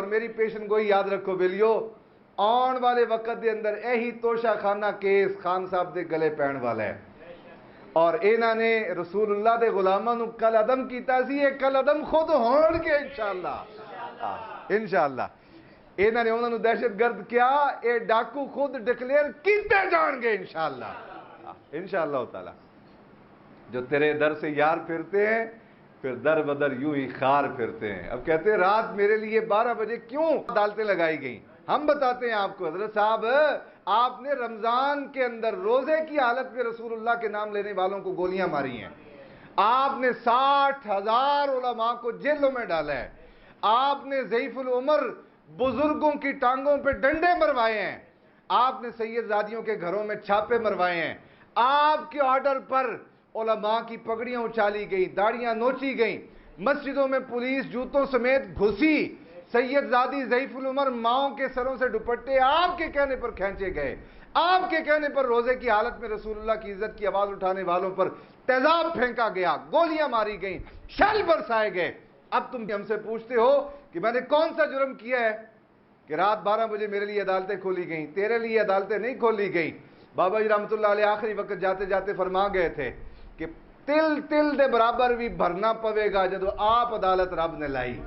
اور میری پیشن گوئی یاد رکھو بیلیو، آن والے وقت دے اندر یہی توشہ خانہ کیس خان صاحب دے گلے پہن والا ہے، اور انہوں نے رسول اللہ دے غلاماں نو کل عدم کیتا سی، یہ کل عدم خود ہون گے انشاءاللہ، انشاءاللہ انہوں نے انہوں نے دہشت گرد کیا، اے ڈاکو خود ڈکلیئر کیتے جان گے انشاءاللہ، انشاءاللہ تعالی۔ جو تیرے در سے یار پھرتے ہیں پھر در بدر یوں ہی خار پھرتے ہیں۔ اب کہتے ہیں رات میرے لیے 12 بجے کیوں عدالتیں لگائی گئیں؟ ہم بتاتے ہیں آپ کو، حضرت صاحب آپ نے رمضان کے اندر روزے کی حالت میں رسول اللہ کے نام لینے والوں کو گولیاں ماری ہیں، آپ نے 60,000 علماء کو جیلوں میں ڈالا ہے، آپ نے ضعیف العمر بزرگوں کی ٹانگوں پہ ڈنڈے مروائے ہیں، آپ نے سید زادیوں کے گھروں میں چھاپے مروائے ہیں، آپ کے آرڈر پر علماء کی پگڑیاں اچالی گئی، داڑیاں نوچی گئیں، مسجدوں میں پولیس جوتوں سمیت گھسی، سید زادی ضعیف العمر ماؤں کے سروں سے دوپٹے آپ کے کہنے پر کھینچے گئے، آپ کے کہنے پر روزے کی حالت میں رسول اللہ کی عزت کی آواز اٹھانے والوں پر تیزاب پھینکا گیا، گولیاں ماری گئیں، شل برسائے گئے۔ اب تم ہم سے پوچھتے ہو کہ میں نے کون سا جرم کیا ہے کہ رات 12 بجے میرے لیے عدالتیں کھولی گئیں؟ تیرے لیے عدالتیں نہیں کھولی گئیں۔ بابا جی رحمت اللہ علیہ آخری وقت جاتے جاتے فرما گئے تھے کہ تل تل دے برابر بھی بھرنا پوے گا جدو آپ عدالت رب نے لائی۔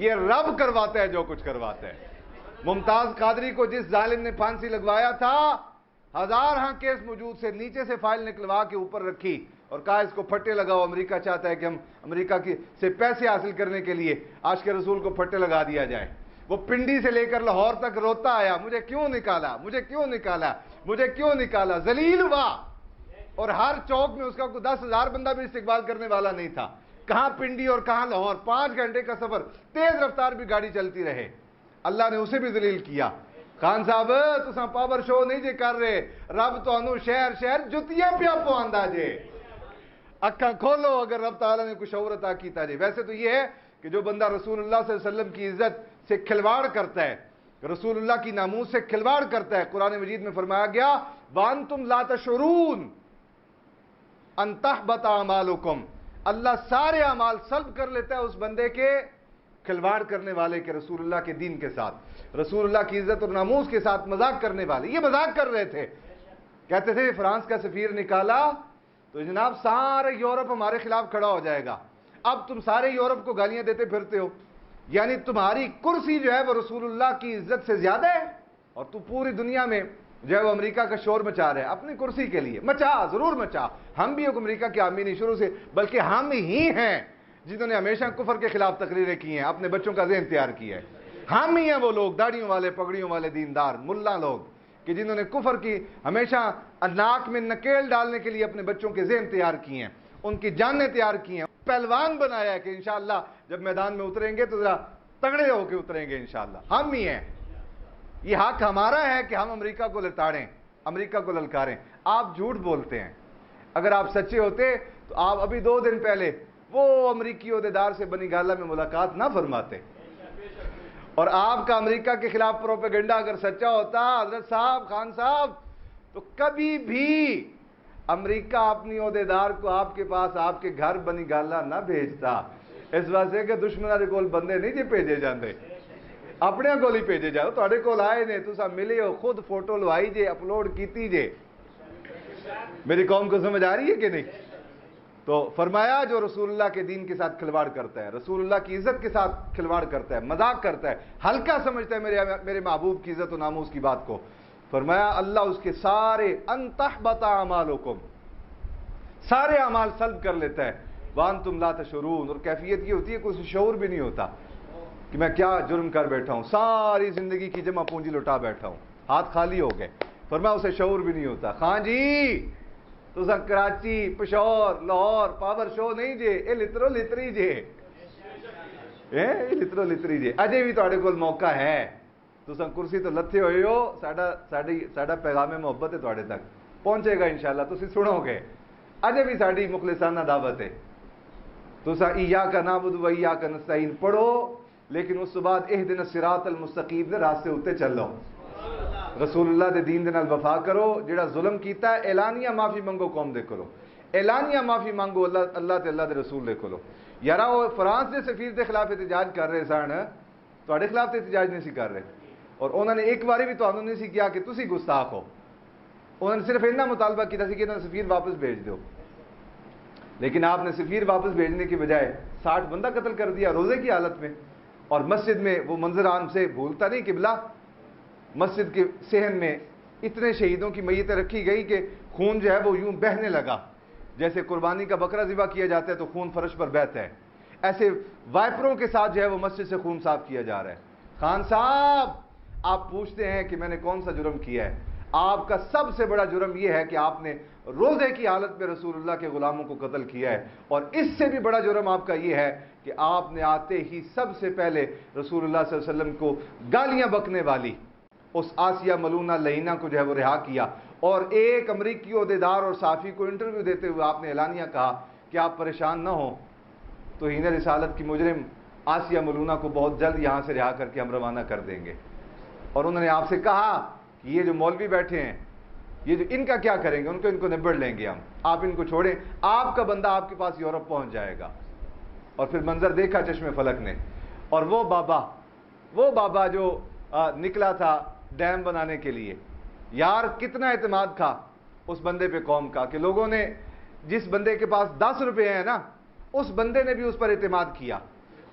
یہ رب کرواتا ہے جو کچھ کرواتا ہے۔ ممتاز قادری کو جس ظالم نے پھانسی لگوایا تھا، 1000 ہاں کیس موجود سے نیچے سے فائل نکلوا کے اوپر رکھی اور کہا اس کو پھٹے لگاؤ، امریکہ چاہتا ہے کہ ہم امریکہ سے پیسے حاصل کرنے کے لیے عاشق رسول کو پھٹے لگا دیا جائے۔ وہ پنڈی سے لے کر لاہور تک روتا آیا، مجھے کیوں نکالا، مجھے کیوں نکالا، مجھے کیوں نکالا، ذلیل ہوا، اور ہر چوک میں اس کا کوئی 10,000 بندہ بھی استقبال کرنے والا نہیں تھا۔ کہاں پنڈی اور کہاں لاہور، 5 گھنٹے کا سفر، تیز رفتار بھی گاڑی چلتی رہے، اللہ نے اسے بھی ذلیل کیا۔ خان صاحب تساں پاور شو نہیں جے کر رہے، رب تانوں شہر شہر جتیاں پیا پواندا جے، اکھاں کھولو اگر رب تعالیٰ نے کچھ اور عطا کیتا جے۔ ویسے تو یہ ہے کہ جو بندہ رسول اللہ صلی اللہ علیہ وسلم کی عزت سے کھلواڑ کرتا ہے، رسول اللہ کی ناموس سے کھلواڑ کرتا ہے، قرآن مجید میں فرمایا گیا وَأَنْتُمْ لَا تَشْعُرُونَ أَن تَحْبَطَ أَعْمَالُكُمْ، اللہ سارے اعمال سلب کر لیتا ہے اس بندے کے کھلواڑ کرنے والے کے، رسول اللہ کے دین کے ساتھ، رسول اللہ کی عزت اور ناموس کے ساتھ مذاق کرنے والے۔ یہ مذاق کر رہے تھے، کہتے تھے فرانس کا سفیر نکالا تو جناب سارے یورپ ہمارے خلاف کھڑا ہو جائے گا، اب تم سارے یورپ کو گالیاں دیتے پھرتے ہو، یعنی تمہاری کرسی جو ہے وہ رسول اللہ کی عزت سے زیادہ ہے، اور تو پوری دنیا میں جو ہے وہ امریکہ کا شور مچا رہے ہیں اپنی کرسی کے لیے۔ مچا، ضرور مچا، ہم بھی امریکہ کے حامی نہیں شروع سے، بلکہ ہم ہی ہیں جنہوں نے ہمیشہ کفر کے خلاف تقریریں کی ہیں، اپنے بچوں کا ذہن تیار کیا ہے۔ ہم ہی ہیں وہ لوگ داڑھیوں والے، پگڑیوں والے دیندار ملا لوگ کہ جنہوں نے کفر کی ہمیشہ ناک میں نکیل ڈالنے کے لیے اپنے بچوں کے ذہن تیار کیے ہیں، ان کی جانیں تیار کی ہیں، پہلوان بنایا ہے کہ انشاءاللہ جب میدان میں اتریں گے تو ذرا تگڑے ہو کے اتریں گے انشاءاللہ۔ ہم ہی ہیں، یہ حق ہمارا ہے کہ ہم امریکہ کو لتاڑیں، امریکہ کو للکاریں۔ آپ جھوٹ بولتے ہیں، اگر آپ سچے ہوتے تو آپ ابھی 2 دن پہلے وہ امریکی عہدیدار سے بنی گالہ میں ملاقات نہ فرماتے، اور آپ کا امریکہ کے خلاف پروپیگنڈا اگر سچا ہوتا حضرت صاحب، خان صاحب، تو کبھی بھی امریکہ اپنی عہدیدار کو آپ کے پاس آپ کے گھر بنی گالہ نہ بھیجتا، اس واسطے کہ دشمنوں دے کول بندے نہیں جے بھیجے جاندے، اپنے کول ہی بھیجے جاؤ، تواڈے کول آئے نے، تساں ملے ہو، خود فوٹو لوائی جے، اپلوڈ کیتی جے۔ میری قوم کو سمجھ آ رہی ہے کہ نہیں؟ تو فرمایا جو رسول اللہ کے دین کے ساتھ کھلواڑ کرتا ہے، رسول اللہ کی عزت کے ساتھ کھلواڑ کرتا ہے، مذاق کرتا ہے، ہلکا سمجھتا ہے میرے محبوب کی عزت و ناموس کی بات کو، فرمایا اللہ اس کے سارے ان تحبط اعمالکم، سارے اعمال سلب کر لیتا ہے، وانتم لا تشعرون، اور کیفیت یہ ہوتی ہے کہ اسے شعور بھی نہیں ہوتا کہ میں کیا جرم کر بیٹھا ہوں، ساری زندگی کی جمع پونجی لٹا بیٹھا ہوں، ہاتھ خالی ہو گئے۔ فرمایا اسے شعور بھی نہیں ہوتا۔ خان جی تو کراچی، پشور، لاہور پاور شو نہیں جے، اے لترو لتری جے، اے لترو لتری جے، اجے بھی تواڈے کول موقع ہے، تساں کرسی تو لتھے ہوئے ہو، ساڈا پیغام محبت ہے تواڈے تک پہنچے گا انشاءاللہ، تسی سنو گے، اجے بھی ساڈی مخلصانہ دعوت ہے، تساں ایاک نعبد و ایاک نستعین پڑھو، لیکن اس بعد اہدنا الصراط المستقیم دے راستے اتے چلو، رسول اللہ دے دین دے نال وفا کرو، جڑا ظلم کیتا ہے اعلانیہ معافی منگو قوم دے کولو، اعلانیہ معافی مانگو اللہ تے اللہ دے رسول دے کولو۔ یارا وہ فرانس دے سفیر دے خلاف احتجاج کر رہے سن، ਤੁਹਾਡੇ ਖਿਲਾਫ ਤੇ ਇhtਜਾਜ ਨਹੀਂ ਸੀ ਕਰ ਰਹੇ ਔਰ ਉਹਨਾਂ ਨੇ ਇੱਕ ਵਾਰੀ ਵੀ ਤੁਹਾਨੂੰ ਨਹੀਂ ਸੀ ਕਿਹਾ ਕਿ ਤੁਸੀਂ ਗੁਸਤਾਖ ਹੋ ਉਹਨਾਂ ਨੇ ਸਿਰਫ ਇੰਨਾ ਮੁਤਾਲਬਾ ਕੀਤਾ ਸੀ ਕਿ ਇਹਨਾਂ ਸفیر واپس بھیج دو لیکن آپ نے سفیر واپس بھیجنے کی بجائے 60 بندہ قتل کر دیا روزے کی حالت میں اور مسجد میں وہ منظر عام سے بھولتا نہیں قبلہ مسجد کے صحن میں اتنے شہیدوں کی میتیں رکھی گئی کہ خون جو ہے وہ یوں بہنے لگا جیسے قربانی کا بکرا ذبح کیا جاتا ہے تو خون فرش پر بہتا ہے ایسے وائپروں کے ساتھ جو ہے وہ مسجد سے خون صاف کیا جا رہا ہے خان صاحب آپ پوچھتے ہیں کہ میں نے کون سا جرم کیا ہے آپ کا سب سے بڑا جرم یہ ہے کہ آپ نے روزے کی حالت میں رسول اللہ کے غلاموں کو قتل کیا ہے اور اس سے بھی بڑا جرم آپ کا یہ ہے کہ آپ نے آتے ہی سب سے پہلے رسول اللہ صلی اللہ علیہ وسلم کو گالیاں بکنے والی اس آسیہ ملونہ لعینہ کو جو ہے وہ رہا کیا اور ایک امریکی عہدیدار اور صحافی کو انٹرویو دیتے ہوئے آپ نے اعلانیہ کہا کہ آپ پریشان نہ ہوں توہین رسالت کی مجرم آسیہ ملونہ کو بہت جلد یہاں سے رہا کر کے ہم روانہ کر دیں گے اور انہوں نے آپ سے کہا کہ یہ جو مولوی بیٹھے ہیں یہ جو ان کا کیا کریں گے ان کو نبڑ لیں گے ہم آپ ان کو چھوڑیں آپ کا بندہ آپ کے پاس یورپ پہنچ جائے گا اور پھر منظر دیکھا چشم فلک نے اور وہ بابا جو نکلا تھا ڈیم بنانے کے لیے یار کتنا اعتماد تھا اس بندے پہ قوم کا کہ لوگوں نے جس بندے کے پاس 10 روپے ہیں نا اس بندے نے بھی اس پر اعتماد کیا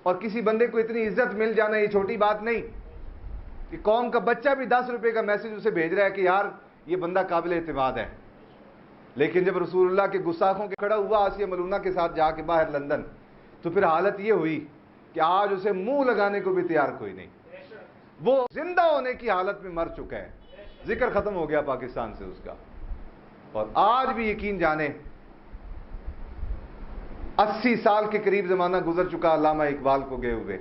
اور کسی بندے کو اتنی عزت مل جانا یہ چھوٹی بات نہیں کہ قوم کا بچہ بھی 10 روپے کا میسج اسے بھیج رہا ہے کہ یار یہ بندہ قابل اعتماد ہے لیکن جب رسول اللہ کے گستاخوں کے کھڑا ہوا آسیہ ملونہ کے ساتھ جا کے باہر لندن تو پھر حالت یہ ہوئی کہ آج اسے منہ لگانے کو بھی تیار کوئی نہیں وہ زندہ ہونے کی حالت میں مر چکا ہے ذکر ختم ہو گیا پاکستان سے اس کا اور آج بھی یقین جانے 80 سال کے قریب زمانہ گزر چکا علامہ اقبال کو گئے ہوئے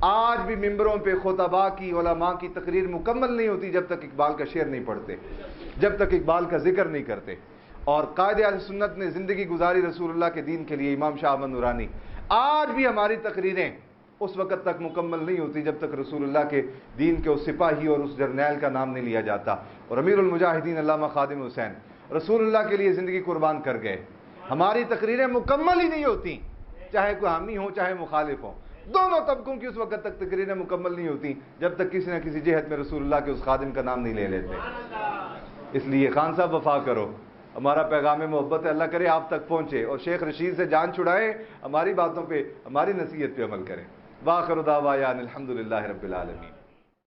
آج بھی ممبروں پہ خطباء کی علماء کی تقریر مکمل نہیں ہوتی جب تک اقبال کا شعر نہیں پڑھتے جب تک اقبال کا ذکر نہیں کرتے اور قائد اہل سنت نے زندگی گزاری رسول اللہ کے دین کے لیے امام شاہ احمد نورانی آج بھی ہماری تقریریں اس وقت تک مکمل نہیں ہوتی جب تک رسول اللہ کے دین کے اس سپاہی اور اس جرنیل کا نام نہیں لیا جاتا اور امیر المجاہدین علامہ خادم حسین رسول اللہ کے لیے زندگی قربان کر گئے ہماری تقریریں مکمل ہی نہیں ہوتی چاہے کوئی حامی ہو چاہے مخالف ہو دونوں طبقوں کی اس وقت تک تقریریں مکمل نہیں ہوتی جب تک کسی نہ کسی جہت میں رسول اللہ کے اس خادم کا نام نہیں لے لیتے اس لیے خان صاحب وفا کرو ہمارا پیغام محبت ہے اللہ کرے آپ تک پہنچے اور شیخ رشید سے جان چھڑائیں ہماری باتوں پہ ہماری نصیحت پہ عمل کریں وآخر دعوانا الحمدللہ رب العالمین